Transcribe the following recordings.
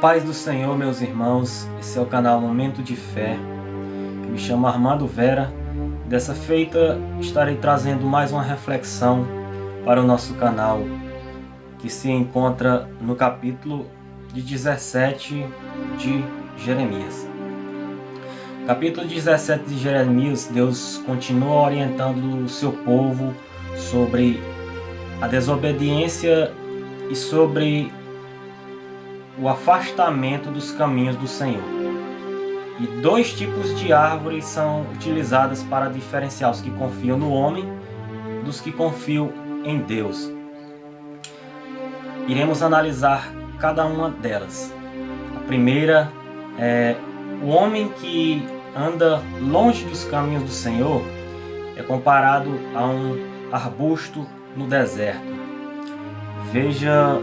Paz do Senhor, meus irmãos. Esse é o canal Momento de Fé. Eu me chamo Armando Vera. Dessa feita estarei trazendo mais uma reflexão para o nosso canal, que se encontra no capítulo de 17 de Jeremias. Capítulo 17 de Jeremias, Deus continua orientando o seu povo sobre a desobediência e sobre o afastamento dos caminhos do Senhor. E dois tipos de árvores são utilizadas para diferenciar os que confiam no homem dos que confiam em Deus. Iremos analisar cada uma delas. A primeira é o homem que anda longe dos caminhos do Senhor é comparado a um arbusto no deserto. Veja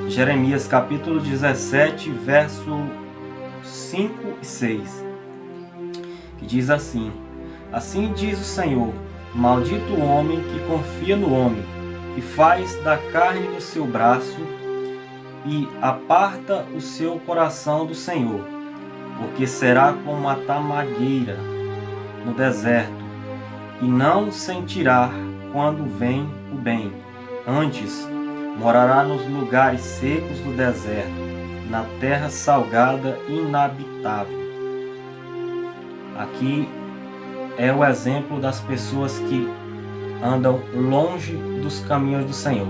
Jeremias capítulo 17, verso 5 e 6, que diz assim: Assim diz o Senhor, maldito o homem que confia no homem, e faz da carne do seu braço, e aparta o seu coração do Senhor, porque será como a tamagueira no deserto, e não sentirá quando vem o bem. Antes, morará nos lugares secos do deserto, na terra salgada e inabitável. Aqui é o exemplo das pessoas que andam longe dos caminhos do Senhor.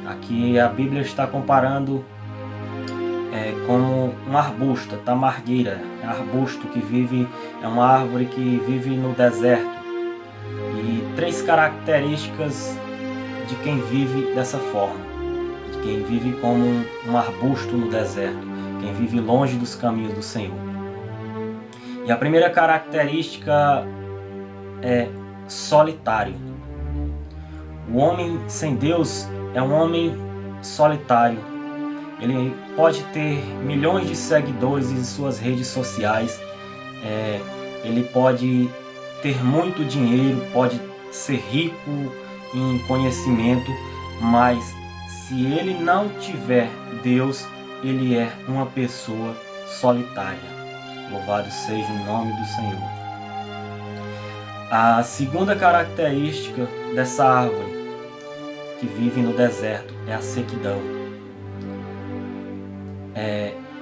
Aqui a Bíblia está comparando como um arbusto, tamargueira, arbusto que vive, é uma árvore que vive no deserto. E três características de quem vive dessa forma, de quem vive como um arbusto no deserto, quem vive longe dos caminhos do Senhor. E a primeira característica é solitário. O homem sem Deus é um homem solitário. Ele pode ter milhões de seguidores em suas redes sociais, ele pode ter muito dinheiro, pode ser rico em conhecimento, mas se ele não tiver Deus, ele é uma pessoa solitária. Louvado seja o nome do Senhor. A segunda característica dessa árvore que vive no deserto é a sequidão.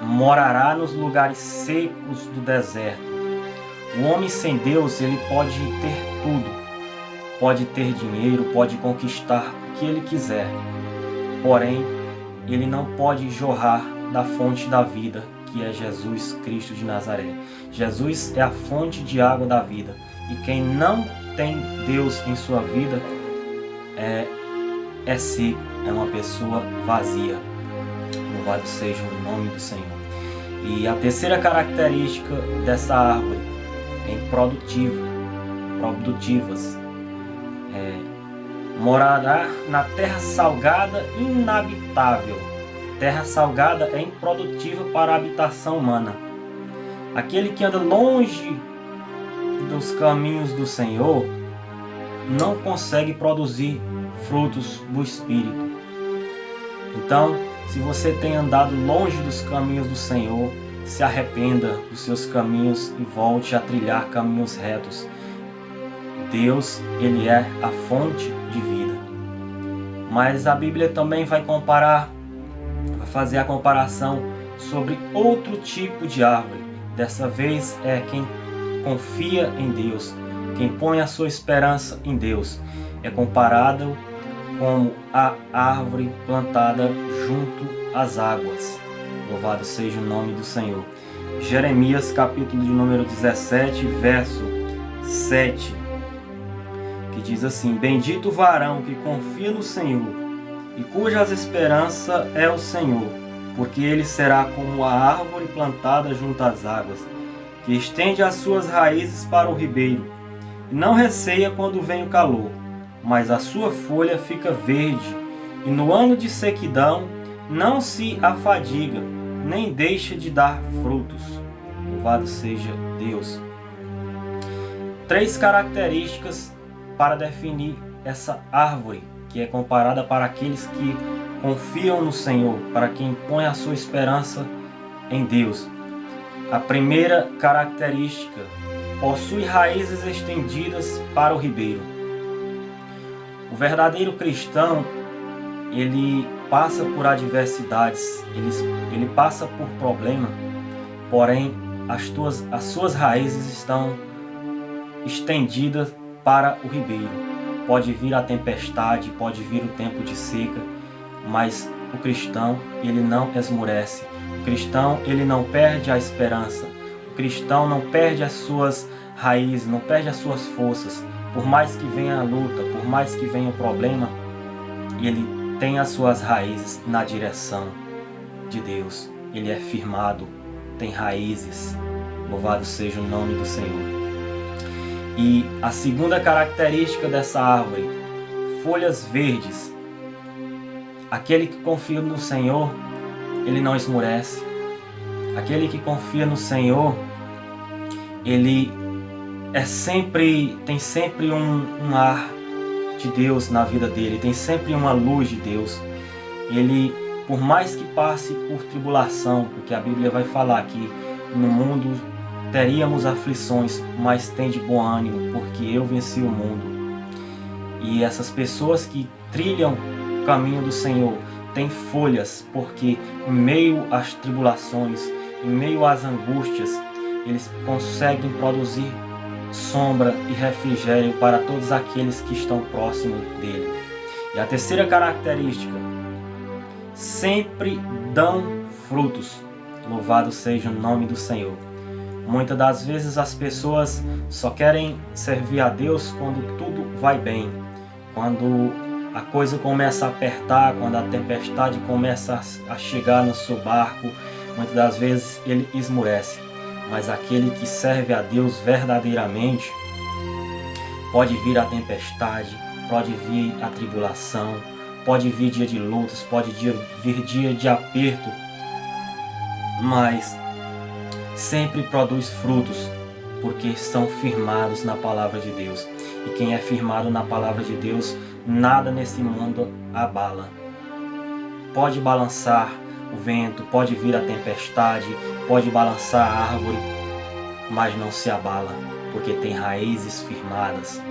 Morará nos lugares secos do deserto. O homem sem Deus, ele pode ter tudo. Pode ter dinheiro, pode conquistar o que ele quiser. Porém, ele não pode jorrar da fonte da vida, que é Jesus Cristo de Nazaré. Jesus é a fonte de água da vida. E quem não tem Deus em sua vida é seco, é uma pessoa vazia. Louvado seja o nome do Senhor. E a terceira característica dessa árvore é improdutivas. Morará na terra salgada e inabitável. Terra salgada é improdutiva para a habitação humana. Aquele que anda longe dos caminhos do Senhor não consegue produzir frutos do Espírito. Então, se você tem andado longe dos caminhos do Senhor, se arrependa dos seus caminhos e volte a trilhar caminhos retos. Deus, ele é a fonte de vida. Mas a Bíblia também vai fazer a comparação sobre outro tipo de árvore. Dessa vez é quem confia em Deus, quem põe a sua esperança em Deus. É comparado como a árvore plantada junto às águas. Louvado seja o nome do Senhor. Jeremias capítulo de número 17, verso 7. Que diz assim: Bendito o varão que confia no Senhor, e cuja esperança é o Senhor, porque ele será como a árvore plantada junto às águas, que estende as suas raízes para o ribeiro, e não receia quando vem o calor, mas a sua folha fica verde, e no ano de sequidão não se afadiga, nem deixa de dar frutos. Louvado seja Deus. Três características para definir essa árvore, que é comparada para aqueles que confiam no Senhor, para quem põe a sua esperança em Deus. A primeira característica: possui raízes estendidas para o ribeiro. O verdadeiro cristão, ele passa por adversidades, ele passa por problemas, porém as suas raízes estão estendidas para o ribeiro. Pode vir a tempestade, pode vir o tempo de seca, mas o cristão, ele não esmorece. O cristão, ele não perde a esperança. O cristão não perde as suas raízes, não perde as suas forças. Por mais que venha a luta, por mais que venha o problema, ele tem as suas raízes na direção de Deus. Ele é firmado, tem raízes. Louvado seja o nome do Senhor. E a segunda característica dessa árvore: folhas verdes. Aquele que confia no Senhor, ele não esmorece. Aquele que confia no Senhor, ele tem sempre um ar de Deus na vida dele, tem sempre uma luz de Deus. Ele, por mais que passe por tribulação, porque a Bíblia vai falar que no mundo teríamos aflições, mas tem de bom ânimo, porque eu venci o mundo. E essas pessoas que trilham o caminho do Senhor têm folhas, porque em meio às tribulações, em meio às angústias, eles conseguem produzir sombra e refrigério para todos aqueles que estão próximos dele. E a terceira característica: sempre dão frutos. Louvado seja o nome do Senhor. Muitas das vezes as pessoas só querem servir a Deus quando tudo vai bem, quando a coisa começa a apertar, quando a tempestade começa a chegar no seu barco. Muitas das vezes ele esmorece. Mas aquele que serve a Deus verdadeiramente, pode vir a tempestade, pode vir a tribulação, pode vir dia de lutas, pode vir dia de aperto, mas sempre produz frutos, porque são firmados na palavra de Deus. E quem é firmado na palavra de Deus, nada nesse mundo abala. Pode balançar o vento, pode vir a tempestade, pode balançar a árvore, mas não se abala, porque tem raízes firmadas.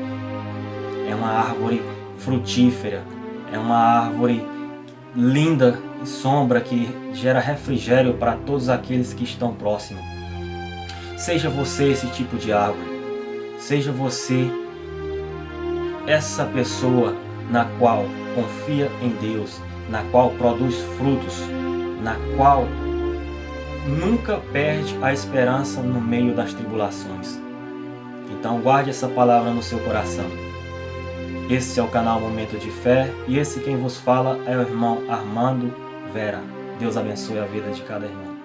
É uma árvore frutífera, é uma árvore linda e sombra que gera refrigério para todos aqueles que estão próximos. Seja você esse tipo de árvore, seja você essa pessoa na qual confia em Deus, na qual produz frutos, na qual nunca perde a esperança no meio das tribulações. Então guarde essa palavra no seu coração. Esse é o canal Momento de Fé e esse quem vos fala é o irmão Armando Vera. Deus abençoe a vida de cada irmão.